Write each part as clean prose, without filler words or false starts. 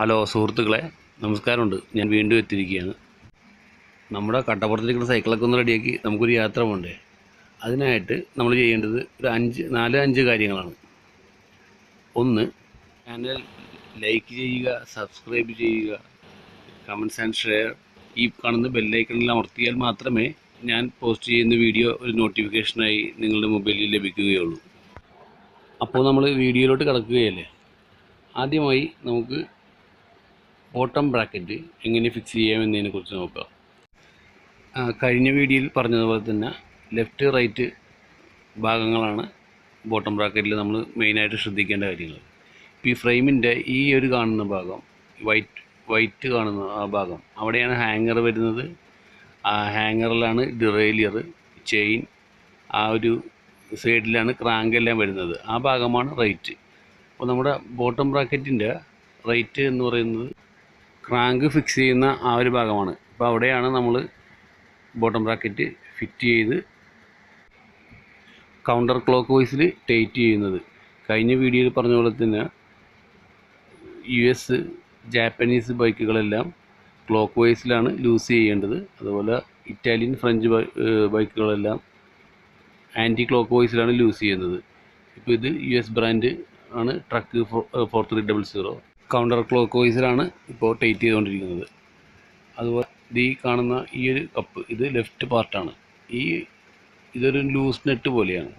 Hello സുഹൃത്തുക്കളെ, നമസ്കാരമുണ്ട്. ഞാൻ വീണ്ടും എത്തിയിരിക്കുകയാണ്. നമ്മുടെ കട്ടപ്പുറത്തിരിക്കുന്ന സൈക്കിളൊക്കെ ഒന്ന് റെഡിയാക്കി നമുക്കൊരു യാത്ര പോകണ്ടേ. അതിനായിട്ട് നമ്മൾ ചെയ്യേണ്ടത് ഒരു 5 കാര്യങ്ങളാണ്. ഒന്ന്, ചാനൽ ലൈക്ക് ചെയ്യുക, സബ്സ്ക്രൈബ് ചെയ്യുക, കമൻറ്റ്സ് ആൻഡ് ഷെയർ. ഈ കാണുന്ന ബെല്ലൈക്കണിൽ അമർത്തിയാൽ മാത്രമേ ഞാൻ പോസ്റ്റ് ചെയ്യുന്ന വീഡിയോ ഒരു നോട്ടിഫിക്കേഷനായി നിങ്ങളുടെ മൊബൈലിൽ ലഭിക്കുകയുള്ളൂ. അപ്പോൾ നമ്മൾ വീഡിയോയിലോട്ട് കിടക്കുകയല്ലേ. ആദ്യമായി നമുക്ക് ബോട്ടം ബ്രാക്കറ്റ് എങ്ങനെ ഫിക്സ് ചെയ്യാമെന്നതിനെക്കുറിച്ച് നോക്കാം. കഴിഞ്ഞ വീഡിയോയിൽ പറഞ്ഞതുപോലെ തന്നെ ലെഫ്റ്റ് റൈറ്റ് ഭാഗങ്ങളാണ് ബോട്ടം ബ്രാക്കറ്റിൽ നമ്മൾ മെയിനായിട്ട് ശ്രദ്ധിക്കേണ്ട കാര്യങ്ങൾ. ഇപ്പോൾ ഈ ഫ്രെയിമിൻ്റെ ഈ ഒരു കാണുന്ന ഭാഗം, വൈറ്റ് കാണുന്ന ആ ഭാഗം, അവിടെയാണ് ഹാങ്ങർ വരുന്നത്. ആ ഹാങ്ങറിലാണ് ഡിറേലിയർ, ചെയിൻ, ആ ഒരു സൈഡിലാണ് ക്രാങ്ക് എല്ലാം വരുന്നത്. ആ ഭാഗമാണ് റൈറ്റ്. അപ്പോൾ നമ്മുടെ ബോട്ടം ബ്രാക്കറ്റിൻ്റെ റൈറ്റ് എന്ന് പറയുന്നത് ക്രാങ്ക് ഫിക്സ് ചെയ്യുന്ന ആ ഒരു ഭാഗമാണ്. അപ്പോൾ അവിടെയാണ് നമ്മൾ ബോട്ടം ബ്രാക്കറ്റ് ഫിറ്റ് ചെയ്ത് കൗണ്ടർ ക്ലോക്ക് വൈസിൽ ടൈറ്റ് ചെയ്യുന്നത്. കഴിഞ്ഞ വീഡിയോയിൽ പറഞ്ഞ പോലെ തന്നെ US, ജാപ്പനീസ് ബൈക്കുകളെല്ലാം ക്ലോക്ക് വൈസിലാണ് ലൂസ് ചെയ്യേണ്ടത്. അതുപോലെ ഇറ്റാലിയൻ, ഫ്രഞ്ച് ബൈക്കുകളെല്ലാം ആൻറ്റി ക്ലോക്ക് വൈസിലാണ് ലൂസ് ചെയ്യുന്നത്. ഇപ്പോൾ ഇത് US ബ്രാൻഡ് ആണ്, ട്രക്ക് 4300. കൗണ്ടർ ക്ലോക്ക് വൈസിലാണ് ഇപ്പോൾ ടൈറ്റ് ചെയ്തുകൊണ്ടിരിക്കുന്നത്. അതുപോലെ ഈ കാണുന്ന ഈ ഒരു കപ്പ്, ഇത് ലെഫ്റ്റ് പാർട്ടാണ്. ഇതൊരു ലൂസ് നെറ്റ് പോലെയാണ്.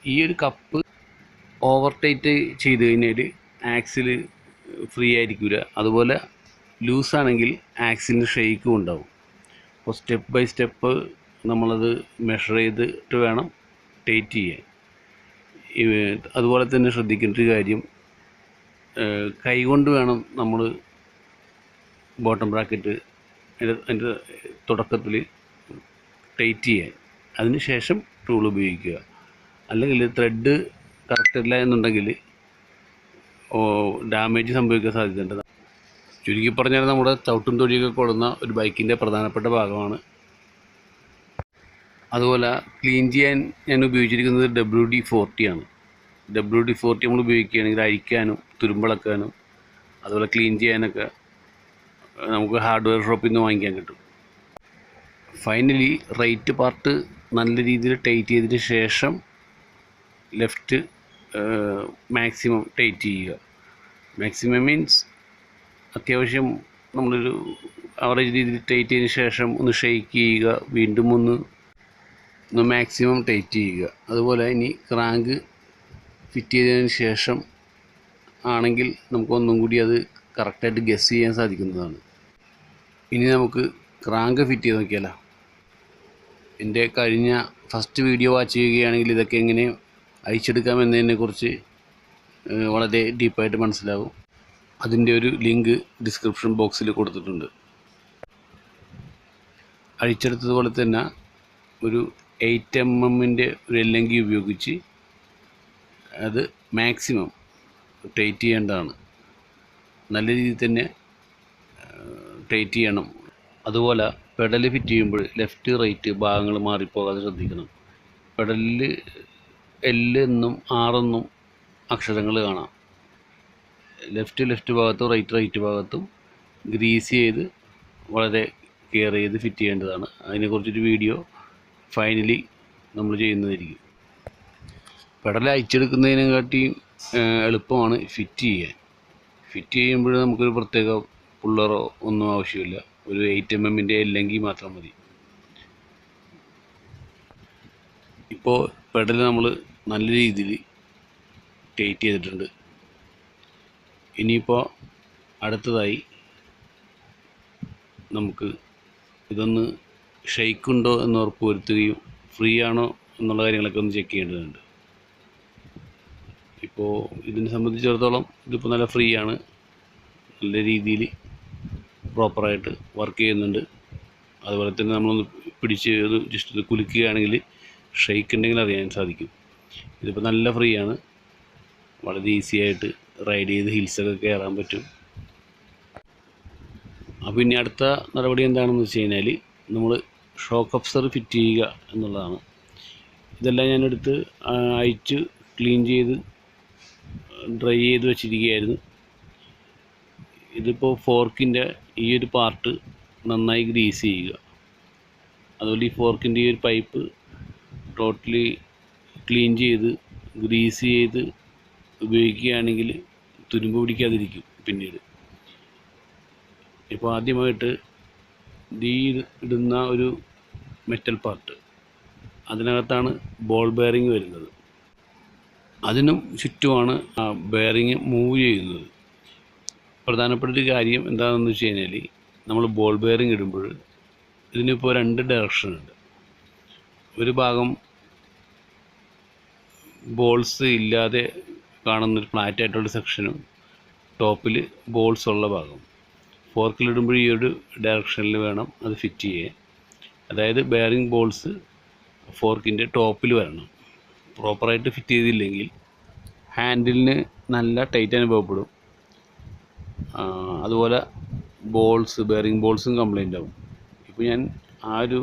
ഈ ഒരു കപ്പ് ഓവർ ടൈറ്റ് ചെയ്ത് കഴിഞ്ഞാൽ ആക്സിൽ ഫ്രീ ആയിരിക്കില്ല. അതുപോലെ ലൂസാണെങ്കിൽ ആക്സിലിന് ഷെയ്ക്കും ഉണ്ടാവും. അപ്പോൾ സ്റ്റെപ്പ് ബൈ സ്റ്റെപ്പ് നമ്മളത് മെഷർ ചെയ്തിട്ട് വേണം ടൈറ്റ് ചെയ്യാൻ. അതുപോലെ തന്നെ ശ്രദ്ധിക്കേണ്ട ഒരു കാര്യം, കൈകൊണ്ട് വേണം നമ്മൾ ബോട്ടം ബ്രാക്കറ്റ് അതിൻ്റെ തുടക്കത്തിൽ ടൈറ്റ് ചെയ്യാൻ. അതിന് ശേഷം ടൂൾ ഉപയോഗിക്കുക. അല്ലെങ്കിൽ ത്രെഡ് കറക്റ്റ് അല്ല എന്നുണ്ടെങ്കിൽ ഡാമേജ് സംഭവിക്കാൻ സാധ്യതയുണ്ട്. ചുരുക്കി പറഞ്ഞാൽ നമ്മുടെ ചവിട്ടും തൊഴിയൊക്കെ കൊടുന്ന ഒരു ബൈക്കിൻ്റെ പ്രധാനപ്പെട്ട ഭാഗമാണ്. അതുപോലെ ക്ലീൻ ചെയ്യാൻ ഞാൻ ഉപയോഗിച്ചിരിക്കുന്നത് WD-40 ആണ്. WD-40 നമ്മൾ ഉപയോഗിക്കുകയാണെങ്കിൽ അഴിക്കാനും തുരുമ്പിളക്കാനും അതുപോലെ ക്ലീൻ ചെയ്യാനൊക്കെ നമുക്ക് ഹാർഡ്വെയർ ഷോപ്പിൽ നിന്ന് വാങ്ങിക്കാൻ കിട്ടും. ഫൈനലി റൈറ്റ് പാർട്ട് നല്ല രീതിയിൽ ടൈറ്റ് ചെയ്തതിന് ശേഷം ലെഫ്റ്റ് മാക്സിമം ടൈറ്റ് ചെയ്യുക. മാക്സിമം മീൻസ് അത്യാവശ്യം നമ്മളൊരു ആവറേജ് രീതിയിൽ ടൈറ്റ് ചെയ്തതിന് ശേഷം ഒന്ന് ഷെയ്ക്ക് ചെയ്യുക, വീണ്ടും ഒന്ന് മാക്സിമം ടൈറ്റ് ചെയ്യുക. അതുപോലെ ഇനി ക്രാങ്ക് ഫിറ്റ് ചെയ്തതിന് ശേഷം ആണെങ്കിൽ നമുക്കൊന്നും കൂടി അത് കറക്റ്റായിട്ട് ഗസ് ചെയ്യാൻ സാധിക്കുന്നതാണ്. ഇനി നമുക്ക് ക്രാങ്ക് ഫിറ്റ് ചെയ്ത് നോക്കിയാലോ. എൻ്റെ കഴിഞ്ഞ ഫസ്റ്റ് വീഡിയോ വാച്ച് ചെയ്യുകയാണെങ്കിൽ ഇതൊക്കെ എങ്ങനെ അയച്ചെടുക്കാം എന്നതിനെക്കുറിച്ച് വളരെ ഡീപ്പായിട്ട് മനസ്സിലാവും. അതിൻ്റെ ഒരു ലിങ്ക് ഡിസ്ക്രിപ്ഷൻ ബോക്സിൽ കൊടുത്തിട്ടുണ്ട്. അഴിച്ചെടുത്തതുപോലെ തന്നെ ഒരു 8mm ഒരു എല്ലങ്കി ഉപയോഗിച്ച് അത് മാക്സിമം ടൈറ്റ് ചെയ്യേണ്ടതാണ്. നല്ല രീതിയിൽ തന്നെ ടൈറ്റ് ചെയ്യണം. അതുപോലെ പെഡൽ ഫിറ്റ് ചെയ്യുമ്പോൾ ലെഫ്റ്റ് റൈറ്റ് ഭാഗങ്ങൾ മാറിപ്പോകാതെ ശ്രദ്ധിക്കണം. പെഡലിൽ L എന്നും R എന്നും അക്ഷരങ്ങൾ കാണാം. ലെഫ്റ്റ് ഭാഗത്തും റൈറ്റ് ഭാഗത്തും ഗ്രീസ് ചെയ്ത് വളരെ കെയർ ചെയ്ത് ഫിറ്റ് ചെയ്യേണ്ടതാണ്. അതിനെക്കുറിച്ചൊരു വീഡിയോ ഫൈനലി നമ്മൾ ചെയ്യുന്നതായിരിക്കും. പെഡൽ അയച്ചെടുക്കുന്നതിനെക്കാട്ടിയും എളുപ്പമാണ് ഫിറ്റ് ചെയ്യാൻ. ഫിറ്റ് ചെയ്യുമ്പോൾ നമുക്കൊരു പ്രത്യേക പുള്ളറോ ഒന്നും ആവശ്യമില്ല. ഒരു 8mm എല്ലങ്കി മാത്രം മതി. ഇപ്പോൾ പെഡൽ നമ്മൾ നല്ല രീതിയിൽ ടൈറ്റ് ചെയ്തിട്ടുണ്ട്. ഇനിയിപ്പോൾ അടുത്തതായി നമുക്ക് ഇതൊന്ന് ഷെയ്ക്കുണ്ടോ എന്ന് ഉറപ്പ് വരുത്തുകയും ഫ്രീ ആണോ എന്നുള്ള കാര്യങ്ങളൊക്കെ ഒന്ന് ചെക്ക് ചെയ്യേണ്ടതുണ്ട്. ഇപ്പോൾ ഇതിനെ സംബന്ധിച്ചിടത്തോളം ഇതിപ്പോൾ നല്ല ഫ്രീ ആണ്, നല്ല രീതിയിൽ പ്രോപ്പറായിട്ട് വർക്ക് ചെയ്യുന്നുണ്ട്. അതുപോലെ തന്നെ നമ്മളൊന്ന് പിടിച്ച് ഒന്ന് ജസ്റ്റ് ഒന്ന് കുലുക്കുകയാണെങ്കിൽ ഷെയ്ക്ക് ഉണ്ടെങ്കിൽ അറിയാൻ സാധിക്കും. ഇതിപ്പോൾ നല്ല ഫ്രീ ആണ്, വളരെ ഈസി ആയിട്ട് റൈഡ് ചെയ്ത് ഹിൽസൊക്കെ കയറാൻ പറ്റും. അപ്പോൾ ഇനി അടുത്ത നടപടി എന്താണെന്ന് വെച്ച് കഴിഞ്ഞാൽ നമ്മൾ ഷോക്ക് അബ്സർവർ ഫിറ്റ് ചെയ്യുക എന്നുള്ളതാണ്. ഇതെല്ലാം ഞാനെടുത്ത് അഴിച്ച് ക്ലീൻ ചെയ്ത് ഡ്രൈ ചെയ്ത് വെച്ചിരിക്കുകയായിരുന്നു. ഇതിപ്പോൾ ഫോർക്കിൻ്റെ ഈ ഒരു പാർട്ട് നന്നായി ഗ്രീസ് ചെയ്യുക. അതുപോലെ ഈ ഫോർക്കിൻ്റെ ഈ ഒരു പൈപ്പ് ടോട്ടലി ക്ലീൻ ചെയ്ത് ഗ്രീസ് ചെയ്ത് ഉപയോഗിക്കുകയാണെങ്കിൽ തുരുമ്പ് പിടിക്കാതിരിക്കും പിന്നീട്. ഇപ്പോൾ ആദ്യമായിട്ട് ഈ ഇടുന്ന ഒരു മെറ്റൽ പാർട്ട്, അതിനകത്താണ് ബോൾ ബെയറിങ് വരുന്നത്. അതിനും ചുറ്റുമാണ് ആ ബെയറിങ് മൂവ് ചെയ്യുന്നത്. പ്രധാനപ്പെട്ട ഒരു കാര്യം എന്താണെന്ന് വെച്ച് കഴിഞ്ഞാൽ, നമ്മൾ ബോൾ ബെയറിങ് ഇടുമ്പോൾ ഇതിനിപ്പോൾ 2 ഡയറക്ഷനുണ്ട്. ഒരു ഭാഗം ബോൾസ് ഇല്ലാതെ കാണുന്നൊരു ഫ്ലാറ്റ് ആയിട്ടുള്ള സെക്ഷനും ടോപ്പിൽ ബോൾസ് ഉള്ള ഭാഗം. ഫോർക്കിലിടുമ്പോൾ ഈ ഒരു ഡയറക്ഷനിൽ വേണം അത് ഫിറ്റ് ചെയ്യാൻ. അതായത് ബെയറിംഗ് ബോൾസ് ഫോർക്കിൻ്റെ ടോപ്പിൽ വരണം. പ്രോപ്പറായിട്ട് ഫിറ്റ് ചെയ്തില്ലെങ്കിൽ ഹാൻഡിലിന് നല്ല ടൈറ്റ് അനുഭവപ്പെടും. അതുപോലെ ബെയറിംഗ് ബോൾസും കംപ്ലൈൻ്റ് ആവും. ഇപ്പോൾ ഞാൻ ആ ഒരു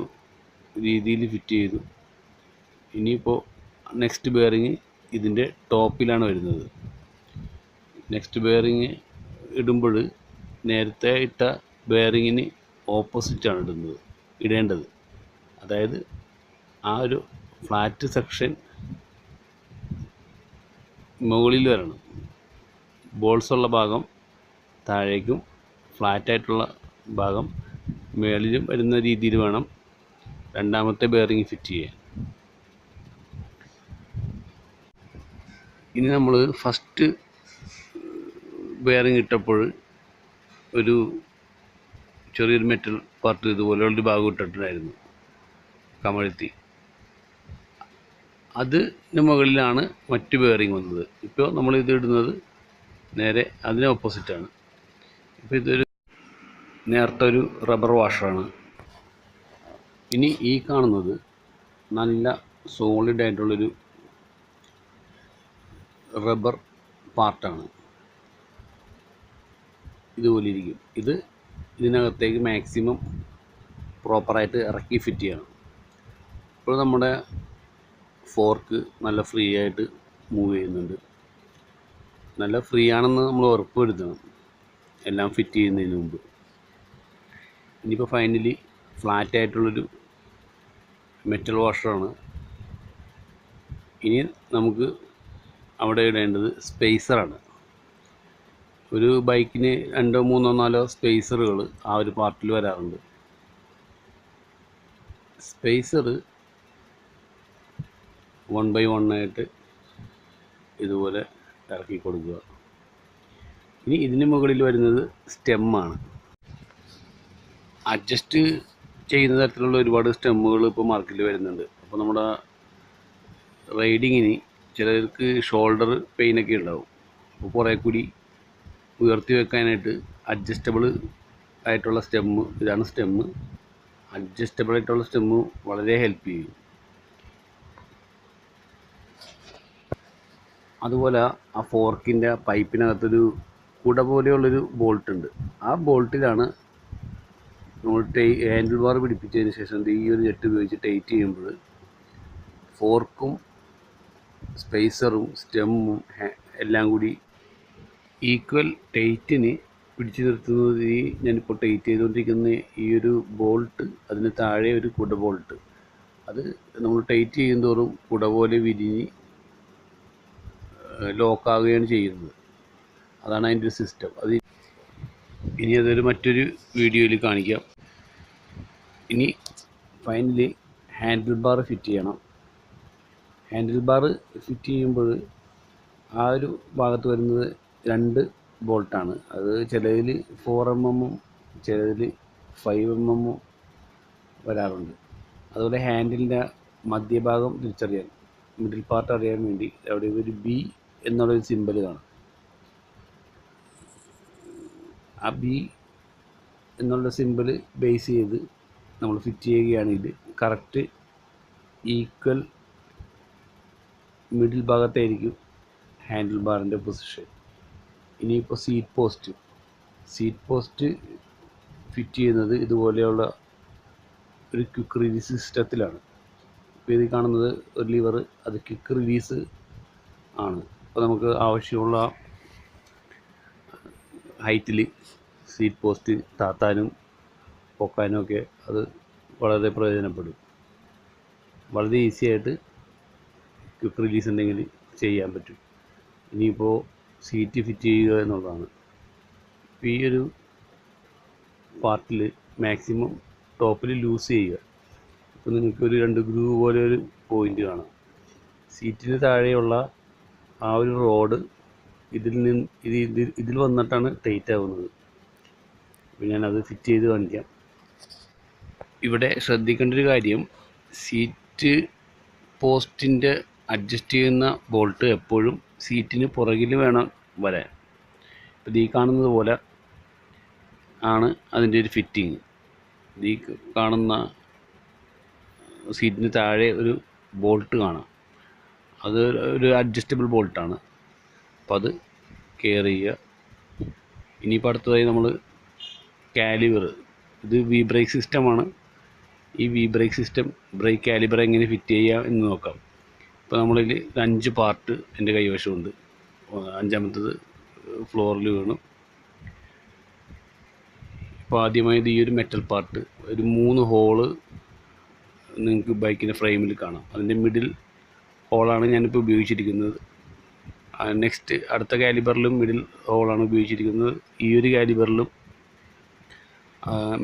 രീതിയിൽ ഫിറ്റ് ചെയ്തു. ഇനിയിപ്പോൾ നെക്സ്റ്റ് ബെയറിങ് ഇതിൻ്റെ ടോപ്പിലാണ് വരുന്നത്. നെക്സ്റ്റ് ബെയറിങ് ഇടുമ്പോൾ നേരത്തെ ഇട്ട ബെയറിങ്ങിന് ഓപ്പോസിറ്റാണ് ഇടേണ്ടത്. അതായത് ആ ഒരു ഫ്ലാറ്റ് സെക്ഷൻ മുകളിൽ വരണം. ബോൾസുള്ള ഭാഗം താഴേക്കും ഫ്ലാറ്റായിട്ടുള്ള ഭാഗം മുകളിലും വരുന്ന രീതിയിൽ വേണം രണ്ടാമത്തെ ബെയറിങ് ഫിറ്റ് ചെയ്യാൻ. ഇനി നമ്മൾ ഫസ്റ്റ് ബെയറിങ് ഇട്ടപ്പോൾ ഒരു ചെറിയൊരു മെറ്റൽ പാർട്ട് ഇതുപോലെയുള്ളൊരു ഭാഗം ഇട്ടിട്ടുണ്ടായിരുന്നു, കമഴ്ത്തി. അതിന് മുകളിലാണ് മറ്റ് ബെയറിങ് വന്നത്. ഇപ്പോൾ നമ്മളിത് ഇടുന്നത് നേരെ അതിന് ഓപ്പോസിറ്റാണ്. ഇപ്പോൾ ഇതൊരു നേരത്തെ ഒരു റബ്ബർ വാഷറാണ്. ഇനി ഈ കാണുന്നത് നല്ല സോളിഡ് ആയിട്ടുള്ളൊരു റബ്ബർ പാർട്ടാണ്. ഇതുപോലെ ഇരിക്കും. ഇതിനകത്തേക്ക് മാക്സിമം പ്രോപ്പറായിട്ട് ഇറക്കി ഫിറ്റ് ചെയ്യണം. ഇപ്പോൾ നമ്മുടെ ഫോർക്ക് നല്ല ഫ്രീ ആയിട്ട് മൂവ് ചെയ്യുന്നുണ്ട്. നല്ല ഫ്രീ ആണെന്ന് നമ്മൾ ഉറപ്പ് വരുത്തണം എല്ലാം ഫിറ്റ് ചെയ്യുന്നതിന് മുമ്പ്. ഇനിയിപ്പോൾ ഫൈനലി ഫ്ലാറ്റ് ആയിട്ടുള്ളൊരു മെറ്റൽ വാഷറാണ്. ഇനി നമുക്ക് അവിടെ ഇടേണ്ടത് സ്പേസറാണ്. ഒരു ബൈക്കിന് 2, 3, 4 സ്പേസറുകൾ ആ ഒരു പാർട്ടിൽ വരാറുണ്ട്. സ്പേസർ 1 by 1 ആയിട്ട് ഇതുപോലെ ഇറക്കി കൊടുക്കുക. ഇനി ഇതിന് മുകളിൽ വരുന്നത് സ്റ്റെമ്മാണ്. അഡ്ജസ്റ്റ് ചെയ്യുന്ന തരത്തിലുള്ള ഒരുപാട് സ്റ്റെമ്മുകൾ ഇപ്പോൾ മാർക്കറ്റിൽ വരുന്നുണ്ട്. അപ്പോൾ നമ്മുടെ റൈഡിങ്ങിന് ചിലർക്ക് ഷോൾഡർ പെയിനൊക്കെ ഉണ്ടാവും. അപ്പോൾ കുറേ കൂടി ഉയർത്തി വെക്കാനായിട്ട് അഡ്ജസ്റ്റബിൾ ആയിട്ടുള്ള സ്റ്റെമ്മ്, ഇതാണ് സ്റ്റെമ്മ്. അഡ്ജസ്റ്റബിൾ ആയിട്ടുള്ള സ്റ്റെമ്മ് വളരെ ഹെൽപ്പ് ചെയ്യും. അതുപോലെ ആ ഫോർക്കിൻ്റെ പൈപ്പിനകത്തൊരു കുട പോലെയുള്ളൊരു ബോൾട്ട് ഉണ്ട്. ആ ബോൾട്ടിലാണ് നമ്മൾ ഹാൻഡിൽ ബാർ പിടിപ്പിച്ചതിന് ശേഷം ഈ ഒരു ജെറ്റ് ഉപയോഗിച്ച് ടൈറ്റ് ചെയ്യുമ്പോൾ ഫോർക്കും സ്പേസറും സ്റ്റെമ്മും എല്ലാം കൂടി ഈക്വൽ ടൈറ്റിന് പിടിച്ചു നിർത്തുന്നത്. ഞാനിപ്പോൾ ടൈറ്റ് ചെയ്തുകൊണ്ടിരിക്കുന്ന ഈ ഒരു ബോൾട്ട്, അതിന് താഴെ ഒരു കുട ബോൾട്ട്, അത് നമ്മൾ ടൈറ്റ് ചെയ്യുന്തോറും കുട പോലെ വിരിഞ്ഞ് ലോക്കാവുകയാണ് ചെയ്യുന്നത്. അതാണ് അതിൻ്റെ ഒരു സിസ്റ്റം. ഇനി അതൊരു മറ്റൊരു വീഡിയോയിൽ കാണിക്കാം. ഇനി ഫൈനലി ഹാൻഡിൽ ബാർ ഫിറ്റ് ചെയ്യണം. ഹാൻഡിൽ ബാർ ഫിറ്റ് ചെയ്യുമ്പോൾ ആ ഒരു ഭാഗത്ത് വരുന്നത് 2 ബോൾട്ടാണ്. അത് ചിലതിൽ 4mm ചിലതിൽ 5mm വരാറുണ്ട്. അതുപോലെ ഹാൻഡിലിൻ്റെ മധ്യഭാഗം തിരിച്ചറിയാൻ, മിഡിൽ പാർട്ട് അറിയാൻ വേണ്ടി അവിടെ ഒരു B എന്നുള്ളൊരു സിമ്പൽ കാണും. ആ B എന്നുള്ള സിമ്പൽ ബേസ് ചെയ്ത് നമ്മൾ ഫിറ്റ് ചെയ്യുകയാണെങ്കിൽ കറക്റ്റ് ഈക്വൽ മിഡിൽ ഭാഗത്തായിരിക്കും ഹാൻഡിൽ ബാറിൻ്റെ പൊസിഷൻ. ഇനിയിപ്പോൾ സീറ്റ് പോസ്റ്റ് ഫിറ്റ് ചെയ്യുന്നത് ഇതുപോലെയുള്ള ഒരു ക്വിക്ക് റിലീസ് സിസ്റ്റത്തിലാണ്. ഇപ്പോൾ ഇത് കാണുന്നത് ഒരു ലിവർ, അത് ക്വിക്ക് റിലീസ് ആണ്. അപ്പോൾ നമുക്ക് ആവശ്യമുള്ള ഹൈറ്റിൽ സീറ്റ് പോസ്റ്റ് താത്താനും പൊക്കാനും ഒക്കെ അത് വളരെ പ്രയോജനപ്പെടും. വളരെ ഈസി ആയിട്ട് ക്വിക്ക് റിലീസ് ഉണ്ടെങ്കിൽ ചെയ്യാൻ പറ്റും. ഇനിയിപ്പോൾ സീറ്റ് ഫിറ്റ് ചെയ്യുക എന്നുള്ളതാണ്. ഇപ്പോൾ ഈ ഒരു പാർട്ടിൽ മാക്സിമം ടോപ്പിൽ ലൂസ് ചെയ്യുക. ഇപ്പോൾ നിങ്ങൾക്കൊരു 2 ഗ്രൂവ് പോലെ ഒരു പോയിൻ്റ് കാണാം. സീറ്റിന് താഴെയുള്ള ആ ഒരു റോഡ് ഇതിൽ വന്നിട്ടാണ് ടൈറ്റ് ആവുന്നത്. അപ്പോൾ ഞാനത് ഫിറ്റ് ചെയ്ത് കാണിക്കാം. ഇവിടെ ശ്രദ്ധിക്കേണ്ട ഒരു കാര്യം, സീറ്റ് പോസ്റ്റിൻ്റെ അഡ്ജസ്റ്റ് ചെയ്യുന്ന ബോൾട്ട് എപ്പോഴും സീറ്റിന് പുറകിൽ വേണം വരാൻ. ഇപ്പോൾ ഈ കാണുന്നത് പോലെ ആണ് അതിൻ്റെ ഒരു ഫിറ്റിങ്. ഈ കാണുന്ന സീറ്റിന് താഴെ ഒരു ബോൾട്ട് കാണാം, അത് ഒരു അഡ്ജസ്റ്റബിൾ ബോൾട്ടാണ്. അപ്പോൾ അത് കെയർ ചെയ്യുക. ഇനിയിപ്പോൾ അടുത്തതായി നമ്മൾ കാലിബർ, ഇത് വി ബ്രേക്ക് സിസ്റ്റമാണ്. ഈ V brake system brake caliper എങ്ങനെ ഫിറ്റ് ചെയ്യാം എന്ന് നോക്കാം. ഇപ്പോൾ നമ്മളിൽ 5 പാർട്ട് എൻ്റെ കൈവശമുണ്ട്. 5ാമത്തത് ഫ്ലോറിൽ വീണു. ഇപ്പോൾ ആദ്യമായത് ഈ ഒരു മെറ്റൽ പാർട്ട്, ഒരു 3 ഹോള് നിങ്ങൾക്ക് ബൈക്കിൻ്റെ ഫ്രെയിമിൽ കാണാം. അതിൻ്റെ മിഡിൽ ഹോളാണ് ഞാനിപ്പോൾ ഉപയോഗിച്ചിരിക്കുന്നത്. നെക്സ്റ്റ് അടുത്ത കാലിബറിലും മിഡിൽ ഹോളാണ് ഉപയോഗിച്ചിരിക്കുന്നത്. ഈ ഒരു കാലിബറിലും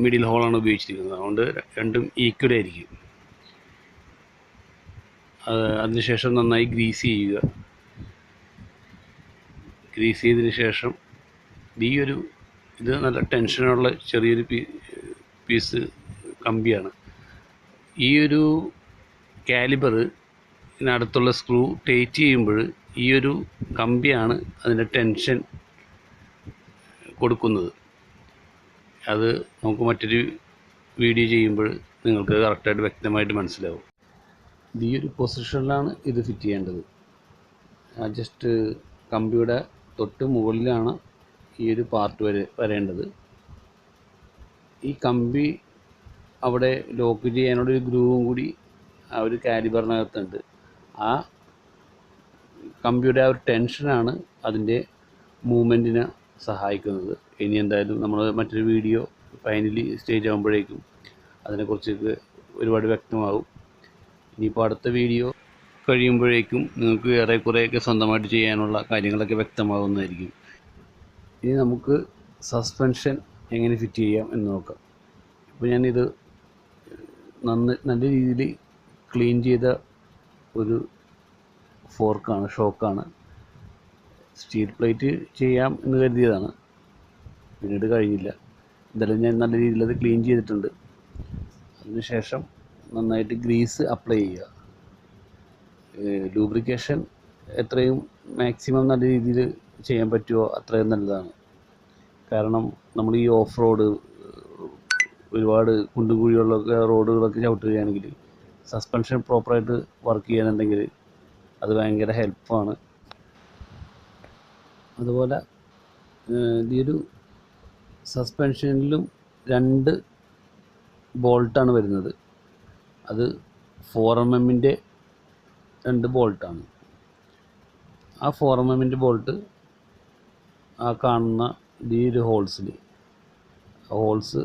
മിഡിൽ ഹോളാണ് ഉപയോഗിച്ചിരിക്കുന്നത്. അതുകൊണ്ട് രണ്ടും ഈക്വൽ ആയിരിക്കും. അതിനുശേഷം നന്നായി ഗ്രീസ് ചെയ്യുക. ഗ്രീസ് ചെയ്തതിന് ശേഷം ഇത് നല്ല ടെൻഷനുള്ള ചെറിയൊരു പീസ് കമ്പിയാണ്. ഈ ഒരു കാലിബർ ഇതിനടുത്തുള്ള സ്ക്രൂ ടൈറ്റ് ചെയ്യുമ്പോൾ ഈ ഒരു കമ്പിയാണ് അതിൻ്റെ ടെൻഷൻ കൊടുക്കുന്നത്. അത് നമുക്ക് മറ്റൊരു വീഡിയോ ചെയ്യുമ്പോൾ നിങ്ങൾക്ക് കറക്റ്റായിട്ട് വ്യക്തമായിട്ട് മനസ്സിലാവും. ഈ ഒരു പൊസിഷനിലാണ് ഇത് ഫിറ്റ് ചെയ്യേണ്ടത്. ജസ്റ്റ് കമ്പിയുടെ തൊട്ട് മുകളിലാണ് ഈ ഒരു പാർട്ട് വരേണ്ടത്. ഈ കമ്പി അവിടെ ലോക്ക് ചെയ്യാനുള്ളൊരു ഗ്രൂവും കൂടി ആ ഒരു കാലിബറിനകത്തുണ്ട്. ആ കമ്പിയുടെ ആ ഒരു ടെൻഷനാണ് അതിൻ്റെ മൂവ്മെൻറ്റിനെ സഹായിക്കുന്നത്. ഇനി എന്തായാലും നമ്മൾ മറ്റൊരു വീഡിയോ ഫൈനലി സ്റ്റേജ് ആകുമ്പോഴേക്കും അതിനെക്കുറിച്ചൊക്കെ ഒരുപാട് വ്യക്തമാകും. ഇനിയിപ്പോൾ അടുത്ത വീഡിയോ കഴിയുമ്പോഴേക്കും നിങ്ങൾക്ക് ഏറെക്കുറെയൊക്കെ സ്വന്തമായിട്ട് ചെയ്യാനുള്ള കാര്യങ്ങളൊക്കെ വ്യക്തമാകുന്നതായിരിക്കും. ഇനി നമുക്ക് സസ്പെൻഷൻ എങ്ങനെ ഫിറ്റ് ചെയ്യാം എന്ന് നോക്കാം. ഇപ്പോൾ ഞാനിത് നല്ല രീതിയിൽ ക്ലീൻ ചെയ്ത ഒരു ഷോക്കാണ്. സ്റ്റീൽ പ്ലേറ്റ് ചെയ്യാം എന്ന് കരുതിയതാണ്, പിന്നീട് കഴിഞ്ഞില്ല. എന്തായാലും ഞാൻ നല്ല രീതിയിൽ അത് ക്ലീൻ ചെയ്തിട്ടുണ്ട്. അതിനുശേഷം നന്നായിട്ട് ഗ്രീസ് അപ്ലൈ ചെയ്യുക. ലൂബ്രിക്കേഷൻ എത്രയും മാക്സിമം നല്ല രീതിയിൽ ചെയ്യാൻ പറ്റുമോ അത്രയും നല്ലതാണ്. കാരണം നമ്മൾ ഈ ഓഫ് റോഡ്, ഒരുപാട് കുണ്ടും കുഴികളിലൊക്കെ റോഡുകളൊക്കെ ചവിട്ടുകയാണെങ്കിൽ സസ്പെൻഷൻ പ്രോപ്പറായിട്ട് വർക്ക് ചെയ്യാനുണ്ടെങ്കിൽ അത് ഭയങ്കര ഹെൽപ്പാണ്. അതുപോലെ ഈ ഒരു സസ്പെൻഷനിലും 2 ബോൾട്ടാണ് വരുന്നത്. അത് 4mm 2 ബോൾട്ടാണ്. ആ 4mm ബോൾട്ട് ആ കാണുന്ന ഈ ഒരു ഹോൾസ്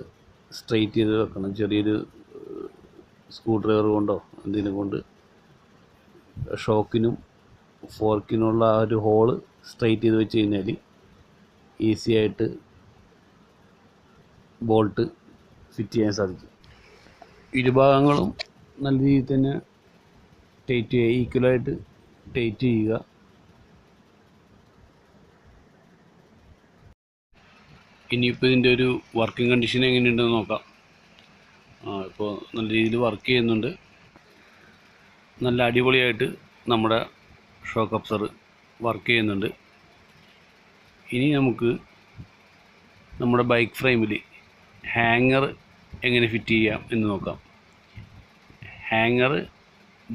സ്ട്രെയിറ്റ് ചെയ്ത് വെക്കണം. ചെറിയൊരു സ്ക്രൂ ഡ്രൈവർ കൊണ്ടോ എന്തെങ്കിലും കൊണ്ട് ഷോക്കിനും ഫോർക്കിനുള്ള ആ ഒരു ഹോള് സ്ട്രെയിറ്റ് ചെയ്ത് വെച്ച് കഴിഞ്ഞാൽ ഈസി ആയിട്ട് ബോൾട്ട് ഫിറ്റ് ചെയ്യാൻ സാധിക്കും. ഇരുഭാഗങ്ങളും നല്ല രീതിയിൽ തന്നെ ഈക്വലായിട്ട് ടൈറ്റ് ചെയ്യുക. ഇനിയിപ്പോൾ ഇതിൻ്റെ ഒരു വർക്കിംഗ് കണ്ടീഷൻ എങ്ങനെയുണ്ടെന്ന് നോക്കാം. ഇപ്പോൾ നല്ല രീതിയിൽ വർക്ക് ചെയ്യുന്നുണ്ട്. നല്ല അടിപൊളിയായിട്ട് നമ്മുടെ ഷോക്ക് അബ്സർ വർക്ക് ചെയ്യുന്നുണ്ട്. ഇനി നമുക്ക് നമ്മുടെ ബൈക്ക് ഫ്രെയിമിൽ ഹാങ്ങർ എങ്ങനെ ഫിറ്റ് ചെയ്യാം എന്ന് നോക്കാം. ഹാങ്ങർ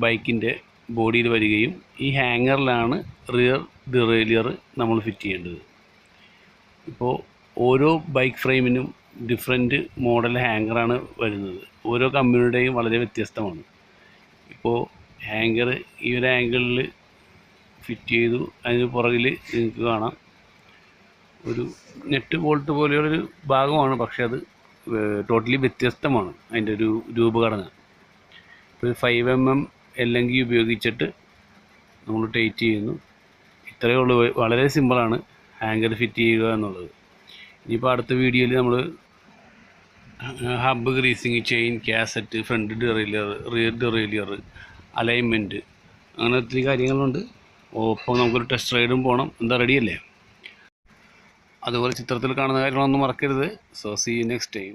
ബൈക്കിൻ്റെ ബോഡിയിൽ വരികയും ഈ ഹാങ്ങറിലാണ് റിയർ ഡിറേലിയർ നമ്മൾ ഫിറ്റ് ചെയ്യേണ്ടത്. ഇപ്പോൾ ഓരോ ബൈക്ക് ഫ്രെയിമിനും ഡിഫറെൻറ്റ് മോഡൽ ഹാങ്ങറാണ് വരുന്നത്. ഓരോ കമ്പനിയുടെയും വളരെ വ്യത്യസ്തമാണ്. ഇപ്പോൾ ഹാങ്ങർ ഈ ഒരു ആംഗിളിൽ ഫിറ്റ് ചെയ്തു. അതിന് പുറകിൽ നിങ്ങൾക്ക് കാണാം ഒരു നെറ്റ് ബോൾട്ട് പോലെയുള്ളൊരു ഭാഗമാണ്, പക്ഷേ അത് ടോട്ടലി വ്യത്യസ്തമാണ് അതിൻ്റെ ഒരു രൂപഘടന. ഇപ്പോൾ 5mm എല്ലെങ്കിൽ ഉപയോഗിച്ചിട്ട് നമ്മൾ ടൈറ്റ് ചെയ്യുന്നു. ഇത്രയേ ഉള്ളൂ, വളരെ സിമ്പിളാണ് ഹാങ്കർ ഫിറ്റ് ചെയ്യുക എന്നുള്ളത്. ഇനിയിപ്പോൾ അടുത്ത വീഡിയോയിൽ നമ്മൾ hub greasing, chain, cassette, front derailleur, rear derailleur, alignment, അങ്ങനെ ഒത്തിരി കാര്യങ്ങളുണ്ട്. ഒപ്പം നമുക്കൊരു ടെസ്റ്റ് റൈഡും പോകണം. എന്താ റെഡിയല്ലേ? അതുപോലെ ചിത്രത്തിൽ കാണുന്ന കാര്യങ്ങളൊന്നും മറക്കരുത്. So see you next time.